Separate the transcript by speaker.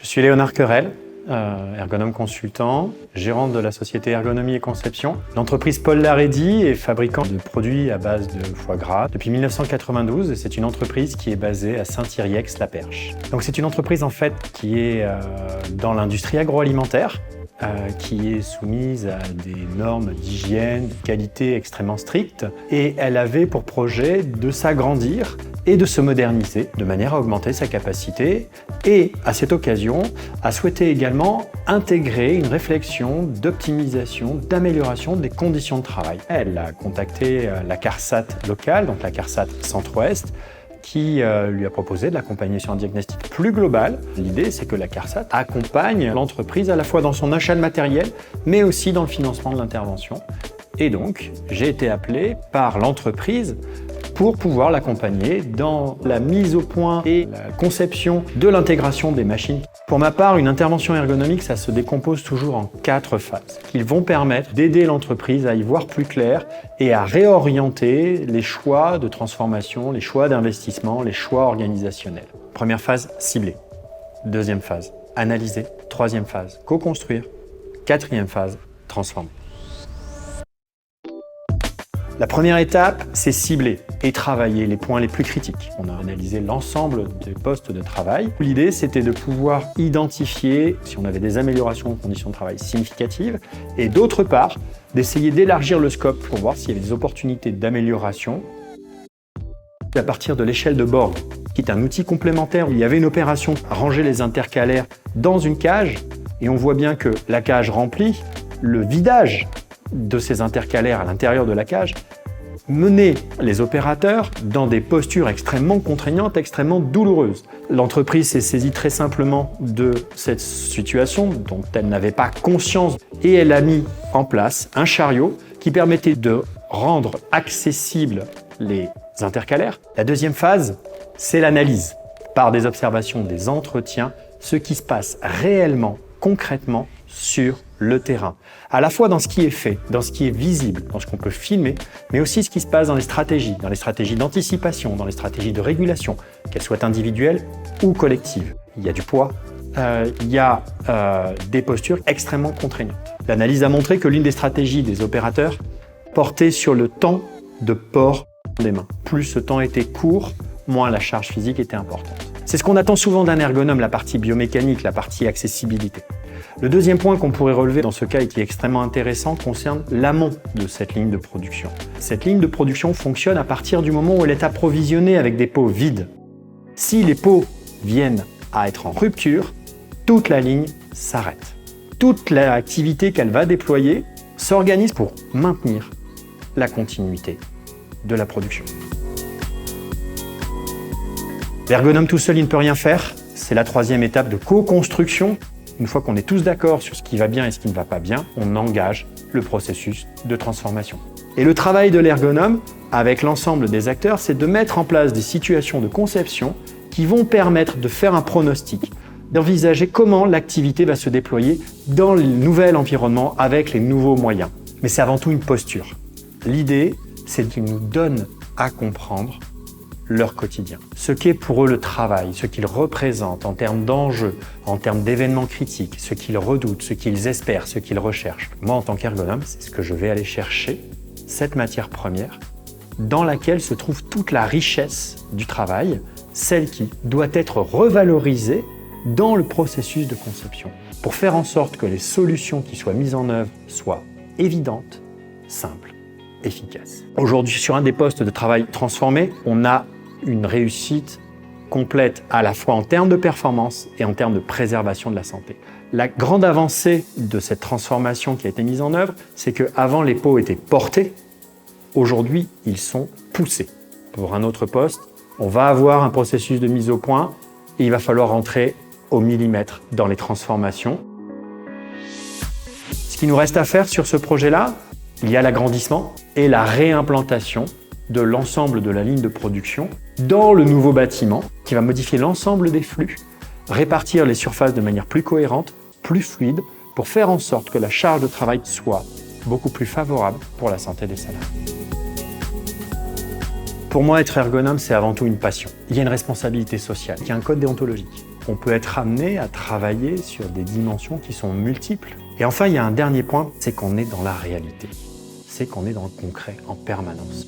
Speaker 1: Je suis Léonard Querelle, ergonome consultant, gérant de la société Ergonomie et Conception. L'entreprise Paul Larédy est fabricant de produits à base de foie gras depuis 1992 et c'est une entreprise qui est basée à Saint-Yrieix-la-Perche. Donc c'est une entreprise en fait qui est dans l'industrie agroalimentaire, qui est soumise à des normes d'hygiène, de qualité extrêmement strictes et elle avait pour projet de s'agrandir et de se moderniser de manière à augmenter sa capacité et à cette occasion a souhaité également intégrer une réflexion d'optimisation, d'amélioration des conditions de travail. Elle a contacté la CARSAT locale, donc la CARSAT Centre-Ouest, qui lui a proposé de l'accompagner sur un diagnostic plus global. L'idée, c'est que la CARSAT accompagne l'entreprise à la fois dans son achat de matériel, mais aussi dans le financement de l'intervention. Et donc, j'ai été appelé par l'entreprise pour pouvoir l'accompagner dans la mise au point et la conception de l'intégration des machines. Pour ma part, une intervention ergonomique, ça se décompose toujours en 4 phases qui vont permettre d'aider l'entreprise à y voir plus clair et à réorienter les choix de transformation, les choix d'investissement, les choix organisationnels. Première phase, cibler. Deuxième phase, analyser. Troisième phase, co-construire. Quatrième phase, transformer. La première étape, c'est cibler et travailler les points les plus critiques. On a analysé l'ensemble des postes de travail. L'idée, c'était de pouvoir identifier si on avait des améliorations de conditions de travail significatives et d'autre part, d'essayer d'élargir le scope pour voir s'il y avait des opportunités d'amélioration à partir de l'échelle de Borg, qui est un outil complémentaire. Il y avait une opération à ranger les intercalaires dans une cage et on voit bien que la cage remplie, le vidage de ces intercalaires à l'intérieur de la cage menait les opérateurs dans des postures extrêmement contraignantes, extrêmement douloureuses. L'entreprise s'est saisie très simplement de cette situation dont elle n'avait pas conscience et elle a mis en place un chariot qui permettait de rendre accessibles les intercalaires. La deuxième phase, c'est l'analyse par des observations, des entretiens, ce qui se passe réellement, concrètement sur le terrain, à la fois dans ce qui est fait, dans ce qui est visible, dans ce qu'on peut filmer, mais aussi ce qui se passe dans les stratégies d'anticipation, dans les stratégies de régulation, qu'elles soient individuelles ou collectives. Il y a du poids, il y a des postures extrêmement contraignantes. L'analyse a montré que l'une des stratégies des opérateurs portait sur le temps de port des mains. Plus ce temps était court, moins la charge physique était importante. C'est ce qu'on attend souvent d'un ergonome, la partie biomécanique, la partie accessibilité. Le deuxième point qu'on pourrait relever dans ce cas et qui est extrêmement intéressant concerne l'amont de cette ligne de production. Cette ligne de production fonctionne à partir du moment où elle est approvisionnée avec des pots vides. Si les pots viennent à être en rupture, toute la ligne s'arrête. Toute l'activité qu'elle va déployer s'organise pour maintenir la continuité de la production. L'ergonome tout seul, il ne peut rien faire. C'est la troisième étape de co-construction. Une fois qu'on est tous d'accord sur ce qui va bien et ce qui ne va pas bien, on engage le processus de transformation. Et le travail de l'ergonome, avec l'ensemble des acteurs, c'est de mettre en place des situations de conception qui vont permettre de faire un pronostic, d'envisager comment l'activité va se déployer dans le nouvel environnement avec les nouveaux moyens. Mais c'est avant tout une posture. L'idée, c'est qu'ils nous donnent à comprendre leur quotidien. Ce qu'est pour eux le travail, ce qu'ils représentent en termes d'enjeux, en termes d'événements critiques, ce qu'ils redoutent, ce qu'ils espèrent, ce qu'ils recherchent. Moi, en tant qu'ergonome, c'est ce que je vais aller chercher, cette matière première, dans laquelle se trouve toute la richesse du travail, celle qui doit être revalorisée dans le processus de conception, pour faire en sorte que les solutions qui soient mises en œuvre soient évidentes, simples, efficaces. Aujourd'hui, sur un des postes de travail transformés, on a une réussite complète à la fois en termes de performance et en termes de préservation de la santé. La grande avancée de cette transformation qui a été mise en œuvre, c'est qu'avant les pots étaient portés, aujourd'hui ils sont poussés. Pour un autre poste, on va avoir un processus de mise au point et il va falloir rentrer au millimètre dans les transformations. Ce qui nous reste à faire sur ce projet-là, il y a l'agrandissement et la réimplantation de l'ensemble de la ligne de production dans le nouveau bâtiment qui va modifier l'ensemble des flux, répartir les surfaces de manière plus cohérente, plus fluide, pour faire en sorte que la charge de travail soit beaucoup plus favorable pour la santé des salariés. Pour moi, être ergonome, c'est avant tout une passion. Il y a une responsabilité sociale, il y a un code déontologique. on peut être amené à travailler sur des dimensions qui sont multiples. Et enfin, il y a un dernier point, c'est qu'on est dans la réalité. C'est qu'on est dans le concret en permanence.